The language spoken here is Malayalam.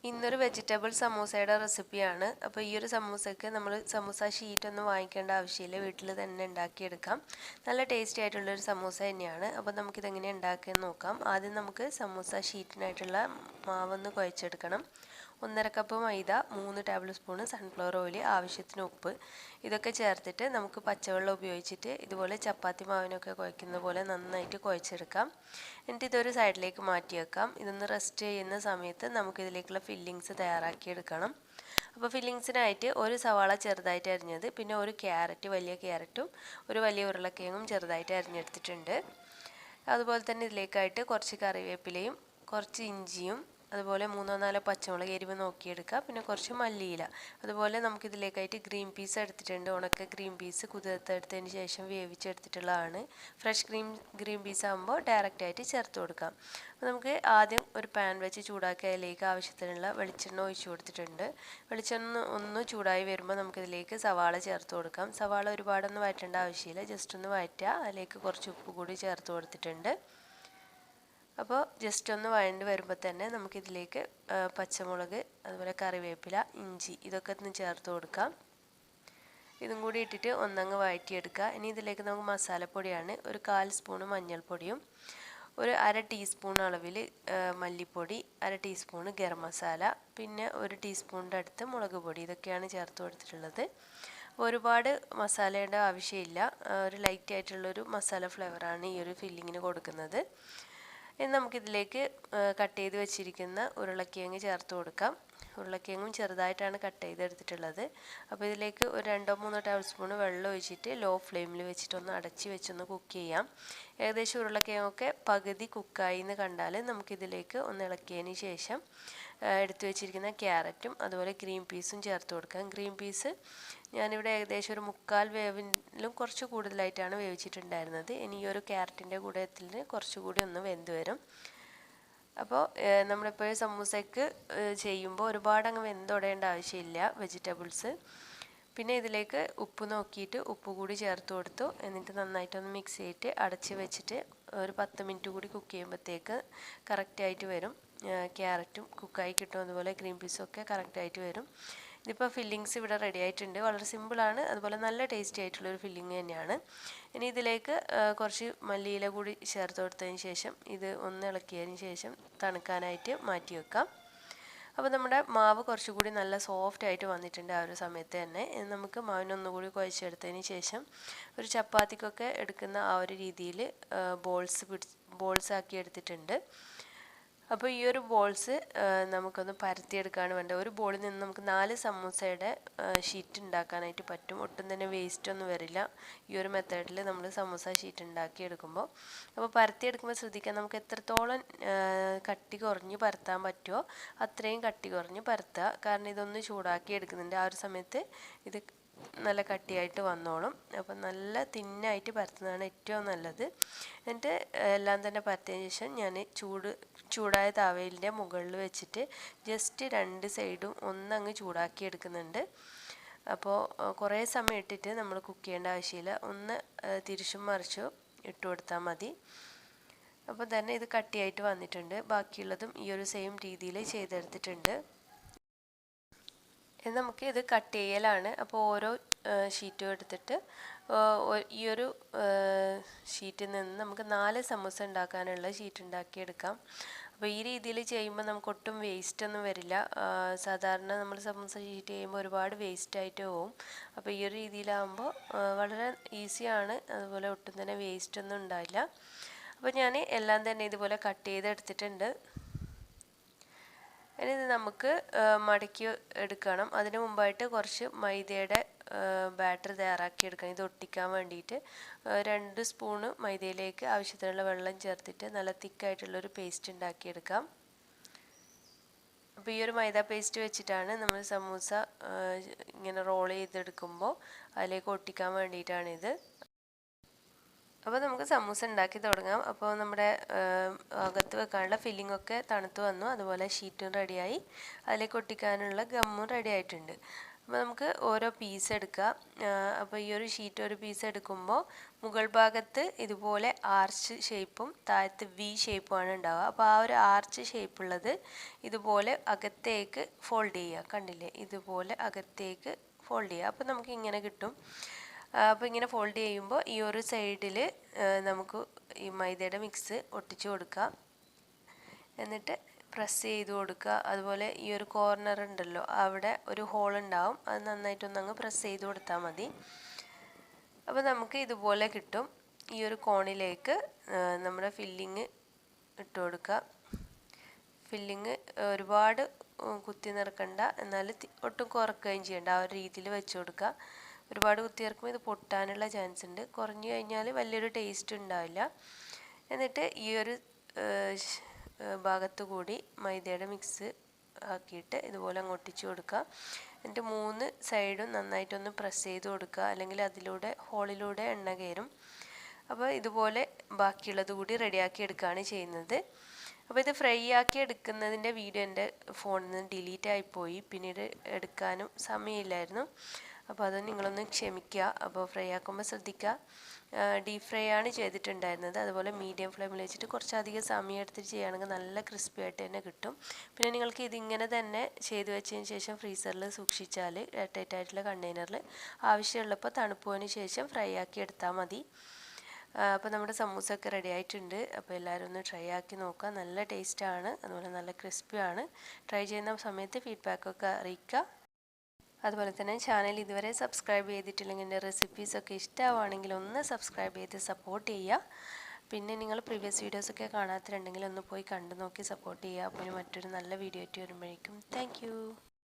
ഇന്നൊരു വെജിറ്റബിൾ സമൂസയുടെ റെസിപ്പിയാണ്. അപ്പോൾ ഈ ഒരു സമൂസയ്ക്ക് നമ്മൾ സമൂസ ഷീറ്റ് ഒന്നും വാങ്ങിക്കേണ്ട ആവശ്യമില്ല, വീട്ടിൽ തന്നെ ഉണ്ടാക്കിയെടുക്കാം. നല്ല ടേസ്റ്റി ആയിട്ടുള്ളൊരു സമൂസ തന്നെയാണ്. അപ്പോൾ നമുക്കിതെങ്ങനെ ഉണ്ടാക്കിയെന്ന് നോക്കാം. ആദ്യം നമുക്ക് സമൂസ ഷീറ്റിനായിട്ടുള്ള മാവൊന്ന് കുഴച്ചെടുക്കണം. 1.5 കപ്പ് മൈദ, 3 ടേബിൾ സ്പൂൺ സൺഫ്ലവർ ഓയിൽ, ആവശ്യത്തിന് ഉപ്പ്, ഇതൊക്കെ ചേർത്തിട്ട് നമുക്ക് പച്ചവെള്ളം ഉപയോഗിച്ചിട്ട് ഇതുപോലെ ചപ്പാത്തി മാവിനൊക്കെ കുഴക്കുന്ന പോലെ നന്നായിട്ട് കുഴച്ചെടുക്കാം. എന്നിട്ട് ഇതൊരു സൈഡിലേക്ക് മാറ്റി വെക്കാം. ഇതൊന്ന് റെസ്റ്റ് ചെയ്യുന്ന സമയത്ത് നമുക്കിതിലേക്കുള്ള ഫില്ലിങ്സ് തയ്യാറാക്കിയെടുക്കണം. അപ്പോൾ ഫില്ലിങ്സിനായിട്ട് ഒരു സവാള ചെറുതായിട്ട് അരിഞ്ഞത്, പിന്നെ ഒരു ക്യാരറ്റ്, വലിയ ക്യാരറ്റും ഒരു വലിയ ഉരുളക്കിഴങ്ങും ചെറുതായിട്ട് അരിഞ്ഞെടുത്തിട്ടുണ്ട്. അതുപോലെ തന്നെ ഇതിലേക്കായിട്ട് കുറച്ച് കറിവേപ്പിലയും കുറച്ച് ഇഞ്ചിയും അതുപോലെ 3-4 പച്ചമുളക് എരിവ് നോക്കിയെടുക്കുക, പിന്നെ കുറച്ച് മല്ലിയില. അതുപോലെ നമുക്കിതിലേക്കായിട്ട് ഗ്രീൻ പീസ് എടുത്തിട്ടുണ്ട്. ഉണക്ക ഗ്രീൻ പീസ് കുതിർത്തെടുത്തതിന് ശേഷം വേവിച്ചെടുത്തിട്ടുള്ളതാണ്. ഫ്രഷ് ഗ്രീൻ പീസ് ആകുമ്പോൾ ഡയറക്റ്റായിട്ട് ചേർത്ത് കൊടുക്കാം. അപ്പോൾ നമുക്ക് ആദ്യം ഒരു പാൻ വെച്ച് ചൂടാക്കി അതിലേക്ക് ആവശ്യത്തിനുള്ള വെളിച്ചെണ്ണ ഒഴിച്ചു കൊടുത്തിട്ടുണ്ട്. വെളിച്ചെണ്ണ ഒന്ന് ചൂടായി വരുമ്പോൾ നമുക്കിതിലേക്ക് സവാള ചേർത്ത് കൊടുക്കാം. സവാള ഒരുപാടൊന്നും വഴറ്റേണ്ട ആവശ്യമില്ല, ജസ്റ്റ് ഒന്ന് വഴറ്റുക. അതിലേക്ക് കുറച്ച് ഉപ്പ് കൂടി ചേർത്ത് കൊടുത്തിട്ടുണ്ട്. അപ്പോൾ ജസ്റ്റ് ഒന്ന് വഴണ്ട് വരുമ്പോൾ തന്നെ നമുക്കിതിലേക്ക് പച്ചമുളക്, അതുപോലെ കറിവേപ്പില, ഇഞ്ചി, ഇതൊക്കെ ഒന്ന് ചേർത്ത് കൊടുക്കാം. ഇതും കൂടി ഇട്ടിട്ട് ഒന്നങ്ങ് വഴറ്റിയെടുക്കുക. ഇനി ഇതിലേക്ക് നമുക്ക് മസാലപ്പൊടിയാണ്. ഒരു 1/4 സ്പൂൺ മഞ്ഞൾപ്പൊടിയും, ഒരു 1/2 ടീസ്പൂൺ അളവിൽ മല്ലിപ്പൊടി, 1/2 ടീസ്പൂൺ ഗരം മസാല, പിന്നെ 1 ടീസ്പൂണിൻ്റെ അടുത്ത് മുളക് പൊടി, ഇതൊക്കെയാണ് ചേർത്ത് കൊടുത്തിട്ടുള്ളത്. ഒരുപാട് മസാലയുടെ ആവശ്യമില്ല, ഒരു ലൈറ്റ് ആയിട്ടുള്ളൊരു മസാല ഫ്ലേവറാണ് ഈ ഒരു ഫില്ലിങ്ങിന് കൊടുക്കുന്നത്. ഇനി നമുക്കിതിലേക്ക് കട്ട് ചെയ്ത് വെച്ചിരിക്കുന്ന ഉരുളക്കിഴങ്ങ് ചേർത്ത് കൊടുക്കാം. ഉരുളക്കിഴങ്ങും ചെറുതായിട്ടാണ് കട്ട് ചെയ്തെടുത്തിട്ടുള്ളത്. അപ്പോൾ ഇതിലേക്ക് ഒരു 2-3 ടേബിൾ സ്പൂൺ വെള്ളം ഒഴിച്ചിട്ട് ലോ ഫ്ലെയിമിൽ വെച്ചിട്ടൊന്ന് അടച്ച് വെച്ചൊന്ന് കുക്ക് ചെയ്യാം. ഏകദേശം ഉരുളക്കിഴങ്ങൊക്കെ പകുതി കുക്കായി എന്ന് കണ്ടാൽ നമുക്കിതിലേക്ക് ഒന്ന് ഇളക്കിയതിന് ശേഷം എടുത്തു വെച്ചിരിക്കുന്ന ക്യാരറ്റും അതുപോലെ ഗ്രീൻ പീസും ചേർത്ത് കൊടുക്കാം. ഗ്രീൻ പീസ് ഞാനിവിടെ ഏകദേശം ഒരു 3/4 വേവിലും കുറച്ച് കൂടുതലായിട്ടാണ് വേവിച്ചിട്ടുണ്ടായിരുന്നത്. ഇനി ഈ ഒരു ക്യാരറ്റിൻ്റെ കൂടത്തിൽ കുറച്ചുകൂടി ഒന്ന് വെന്ത് വരും. അപ്പോൾ നമ്മളിപ്പോൾ സമൂസയ്ക്ക് ചെയ്യുമ്പോൾ ഒരുപാട് അങ്ങ് വെന്തുടയേണ്ട ആവശ്യമില്ല വെജിറ്റബിൾസ്. പിന്നെ ഇതിലേക്ക് ഉപ്പ് നോക്കിയിട്ട് ഉപ്പ് കൂടി ചേർത്ത് കൊടുത്തു. എന്നിട്ട് നന്നായിട്ടൊന്ന് മിക്സ് ചെയ്തിട്ട് അടച്ച് വെച്ചിട്ട് ഒരു 10 മിനിറ്റ് കൂടി കുക്ക് ചെയ്യുമ്പോഴത്തേക്ക് കറക്റ്റായിട്ട് വരും. ക്യാരറ്റും കുക്കായി കിട്ടും, അതുപോലെ ഗ്രീൻ പീസും ഒക്കെ കറക്റ്റായിട്ട് വരും. ഇതിപ്പോൾ ഫില്ലിങ്സ് ഇവിടെ റെഡി ആയിട്ടുണ്ട്. വളരെ സിമ്പിളാണ്, അതുപോലെ നല്ല ടേസ്റ്റി ആയിട്ടുള്ളൊരു ഫില്ലിങ് തന്നെയാണ്. ഇനി ഇതിലേക്ക് കുറച്ച് മല്ലിയില കൂടി ചേർത്ത് കൊടുത്തതിന് ശേഷം ഇത് ഒന്ന് ഇളക്കിയതിന് ശേഷം തണുക്കാനായിട്ട് മാറ്റി വെക്കാം. അപ്പോൾ നമ്മുടെ മാവ് കുറച്ചുകൂടി നല്ല സോഫ്റ്റ് ആയിട്ട് വന്നിട്ടുണ്ട് ആ ഒരു സമയത്ത് തന്നെ. നമുക്ക് മാവിനൊന്നുകൂടി ശേഷം ഒരു ചപ്പാത്തിക്കൊക്കെ എടുക്കുന്ന ആ ഒരു രീതിയിൽ ബോൾസ് ആക്കി എടുത്തിട്ടുണ്ട്. അപ്പോൾ ഈ ഒരു ബോൾസ് നമുക്കൊന്ന് പരത്തിയെടുക്കുകയാണ് വേണ്ടത്. ഒരു ബോളിൽ നിന്ന് നമുക്ക് 4 സമൂസയുടെ ഷീറ്റ് ഉണ്ടാക്കാനായിട്ട് പറ്റും. ഒട്ടും തന്നെ വേസ്റ്റ് ഒന്നും വരില്ല ഈ ഒരു മെത്തേഡിൽ നമ്മൾ സമൂസ ഷീറ്റ് ഉണ്ടാക്കിയെടുക്കുമ്പോൾ. അപ്പോൾ പരത്തിയെടുക്കുമ്പോൾ ശ്രദ്ധിക്കാം, നമുക്ക് എത്രത്തോളം കട്ടി കുറഞ്ഞ് പരത്താൻ പറ്റുമോ അത്രയും കട്ടി കുറഞ്ഞ് പരത്തുക. കാരണം ഇതൊന്ന് ചൂടാക്കി എടുക്കുന്നുണ്ട്, ആ ഒരു സമയത്ത് ഇത് നല്ല കട്ടിയായിട്ട് വന്നോളും. അപ്പം നല്ല തിന്നായിട്ട് പരത്തുന്നതാണ് ഏറ്റവും നല്ലത്. എന്നിട്ട് എല്ലാം തന്നെ പരത്തിയതിന് ശേഷം ഞാൻ ചൂടായ തവയിൻ്റെ മുകളിൽ വെച്ചിട്ട് ജസ്റ്റ് 2 സൈഡും ഒന്നങ്ങ് ചൂടാക്കി എടുക്കുന്നുണ്ട്. അപ്പോൾ കുറേ സമയം ഇട്ടിട്ട് നമ്മൾ കുക്ക് ചെയ്യേണ്ട ആവശ്യമില്ല, ഒന്ന് തിരിച്ചും മറിച്ചും ഇട്ട് കൊടുത്താൽ മതി. അപ്പോൾ തന്നെ ഇത് കട്ടിയായിട്ട് വന്നിട്ടുണ്ട്. ബാക്കിയുള്ളതും ഈ ഒരു സെയിം രീതിയിൽ ചെയ്തെടുത്തിട്ടുണ്ട്. നമുക്ക് ഇത് കട്ട് ചെയ്യലാണ്. അപ്പോൾ ഓരോ ഷീറ്റും എടുത്തിട്ട് ഈ ഒരു ഷീറ്റിൽ നിന്ന് നമുക്ക് 4 സമൂസ ഉണ്ടാക്കാനുള്ള ഷീറ്റ് ഉണ്ടാക്കിയെടുക്കാം. അപ്പോൾ ഈ രീതിയിൽ ചെയ്യുമ്പോൾ നമുക്ക് ഒട്ടും വേസ്റ്റ് ഒന്നും വരില്ല. സാധാരണ നമ്മൾ സമൂസ ഷീറ്റ് ചെയ്യുമ്പോൾ ഒരുപാട് വേസ്റ്റ് ആയിട്ട് പോവും. അപ്പോൾ ഈ ഒരു രീതിയിലാകുമ്പോൾ വളരെ ഈസിയാണ്, അതുപോലെ ഒട്ടും തന്നെ വേസ്റ്റ് ഒന്നും ഉണ്ടാവില്ല. അപ്പോൾ ഞാൻ എല്ലാം തന്നെ ഇതുപോലെ കട്ട് ചെയ്തെടുത്തിട്ടുണ്ട്. ഇനി ഇത് നമുക്ക് മടക്കി എടുക്കണം. അതിന് മുമ്പായിട്ട് കുറച്ച് മൈദയുടെ ബാറ്റർ തയ്യാറാക്കി എടുക്കണം. ഇത് ഒട്ടിക്കാൻ വേണ്ടിയിട്ട് 2 സ്പൂണ് മൈദയിലേക്ക് ആവശ്യത്തിനുള്ള വെള്ളം ചേർത്തിട്ട് നല്ല തിക്കായിട്ടുള്ളൊരു പേസ്റ്റ് ഉണ്ടാക്കിയെടുക്കാം. അപ്പോൾ ഈ ഒരു മൈദ പേസ്റ്റ് വെച്ചിട്ടാണ് നമ്മൾ സമൂസ ഇങ്ങനെ റോൾ ചെയ്തെടുക്കുമ്പോൾ അതിലേക്ക് ഒട്ടിക്കാൻ വേണ്ടിയിട്ടാണിത്. അപ്പോൾ നമുക്ക് സമൂസ ഉണ്ടാക്കി തുടങ്ങാം. അപ്പോൾ നമ്മുടെ അകത്ത് വെക്കാനുള്ള ഫില്ലിംഗ് ഒക്കെ തണുത്ത് വന്നു, അതുപോലെ ഷീറ്റും റെഡിയായി, അതിലേക്ക് ഒട്ടിക്കാനുള്ള ഗമ്മും റെഡി ആയിട്ടുണ്ട്. അപ്പോൾ നമുക്ക് ഓരോ പീസ് എടുക്കാം. അപ്പോൾ ഈ ഒരു ഷീറ്റ് ഒരു പീസ് എടുക്കുമ്പോൾ മുകൾ ഭാഗത്ത് ഇതുപോലെ ആർച്ച് ഷേപ്പും താഴത്ത് വി ഷേപ്പുമാണ് ഉണ്ടാവുക. അപ്പോൾ ആ ഒരു ആർച്ച് ഷേപ്പുള്ളത് ഇതുപോലെ അകത്തേക്ക് ഫോൾഡ് ചെയ്യുക. കണ്ടില്ലേ, ഇതുപോലെ അകത്തേക്ക് ഫോൾഡ് ചെയ്യുക. അപ്പോൾ നമുക്ക് ഇങ്ങനെ കിട്ടും. അപ്പോൾ ഇങ്ങനെ ഫോൾഡ് ചെയ്യുമ്പോൾ ഈ ഒരു സൈഡിൽ നമുക്ക് ഈ മൈദയുടെ മിക്സ് ഒട്ടിച്ചു കൊടുക്കാം. എന്നിട്ട് പ്രസ് ചെയ്ത് കൊടുക്കുക. അതുപോലെ ഈ ഒരു കോർണർ ഉണ്ടല്ലോ, അവിടെ ഒരു ഹോൾ ഉണ്ടാവും. അത് നന്നായിട്ടൊന്നങ്ങ് പ്രസ് ചെയ്ത് കൊടുത്താൽ മതി. അപ്പോൾ നമുക്ക് ഇതുപോലെ കിട്ടും. ഈ ഒരു കോണിലേക്ക് നമ്മുടെ ഫില്ലിങ് ഇട്ട് കൊടുക്കുക. ഫില്ലിങ് ഒരുപാട് കുത്തി നിറക്കണ്ട, എന്നാൽ ഒട്ടും കുറക്കുകയും ചെയ്യണ്ട. ആ ഒരു രീതിയിൽ വെച്ച് കൊടുക്കുക. ഒരുപാട് കുത്തി ഇറക്കുമ്പോൾ ഇത് പൊട്ടാനുള്ള ചാൻസ് ഉണ്ട്. കുറഞ്ഞു കഴിഞ്ഞാൽ വലിയൊരു ടേസ്റ്റ് ഉണ്ടാവില്ല. എന്നിട്ട് ഈ ഒരു ഭാഗത്തു കൂടി മൈദയുടെ മിക്സ് ആക്കിയിട്ട് ഇതുപോലെ അങ്ങ് ഒട്ടിച്ചു കൊടുക്കുക. എന്നിട്ട് 3 സൈഡും നന്നായിട്ടൊന്ന് പ്രസ് ചെയ്ത് കൊടുക്കുക, അല്ലെങ്കിൽ അതിലൂടെ ഹോളിലൂടെ എണ്ണ കയറും. അപ്പോൾ ഇതുപോലെ ബാക്കിയുള്ളത് കൂടി റെഡിയാക്കി എടുക്കുകയാണ് ചെയ്യുന്നത്. അപ്പോൾ ഇത് ഫ്രൈ ആക്കി എടുക്കുന്നതിൻ്റെ വീഡിയോ എൻ്റെ ഫോണിൽ നിന്ന് ഡിലീറ്റ് ആയിപ്പോയി. പിന്നീട് എടുക്കാനും സമയമില്ലായിരുന്നു. അപ്പോൾ അത് നിങ്ങളൊന്ന് ക്ഷമിക്കുക. അപ്പോൾ ഫ്രൈ ആക്കുമ്പോൾ ശ്രദ്ധിക്കുക. ഡീപ് ഫ്രൈ ആണ് ചെയ്തിട്ടുണ്ടായിരുന്നത്. അതുപോലെ മീഡിയം ഫ്ലെയിമിൽ വെച്ചിട്ട് കുറച്ചധികം സമയം എടുത്തിട്ട് ചെയ്യുകയാണെങ്കിൽ നല്ല ക്രിസ്പി ആയിട്ട് തന്നെ കിട്ടും. പിന്നെ നിങ്ങൾക്ക് ഇതിങ്ങനെ തന്നെ ചെയ്ത് വെച്ചതിന് ശേഷം ഫ്രീസറിൽ സൂക്ഷിച്ചാൽ എയർടൈറ്റ് ആയിട്ടുള്ള കണ്ടെയ്നറിൽ ആവശ്യമുള്ളപ്പോൾ തണുപ്പതിന് ശേഷം ഫ്രൈ ആക്കി എടുത്താൽ മതി. അപ്പോൾ നമ്മുടെ സമൂസ ഒക്കെ റെഡി ആയിട്ടുണ്ട്. അപ്പോൾ എല്ലാവരും ഒന്ന് ട്രൈ ആക്കി നോക്കുക. നല്ല ടേസ്റ്റാണ്, അതുപോലെ നല്ല ക്രിസ്പിയാണ്. ട്രൈ ചെയ്യുന്ന സമയത്ത് ഫീഡ്ബാക്കൊക്കെ അറിയിക്കുക. അതുപോലെ തന്നെ ചാനൽ ഇതുവരെ സബ്സ്ക്രൈബ് ചെയ്തിട്ടില്ലെങ്കിൽ എൻ്റെ റെസിപ്പീസൊക്കെ ഇഷ്ടമാണെങ്കിൽ ഒന്ന് സബ്സ്ക്രൈബ് ചെയ്ത് സപ്പോർട്ട് ചെയ്യുക. പിന്നെ നിങ്ങൾ പ്രീവിയസ് വീഡിയോസൊക്കെ കാണാത്തിട്ടുണ്ടെങ്കിൽ ഒന്ന് പോയി കണ്ടു നോക്കി സപ്പോർട്ട് ചെയ്യുക. അപ്പോൾ മറ്റൊരു നല്ല വീഡിയോ ആയിട്ട് വരുമ്പോഴേക്കും താങ്ക്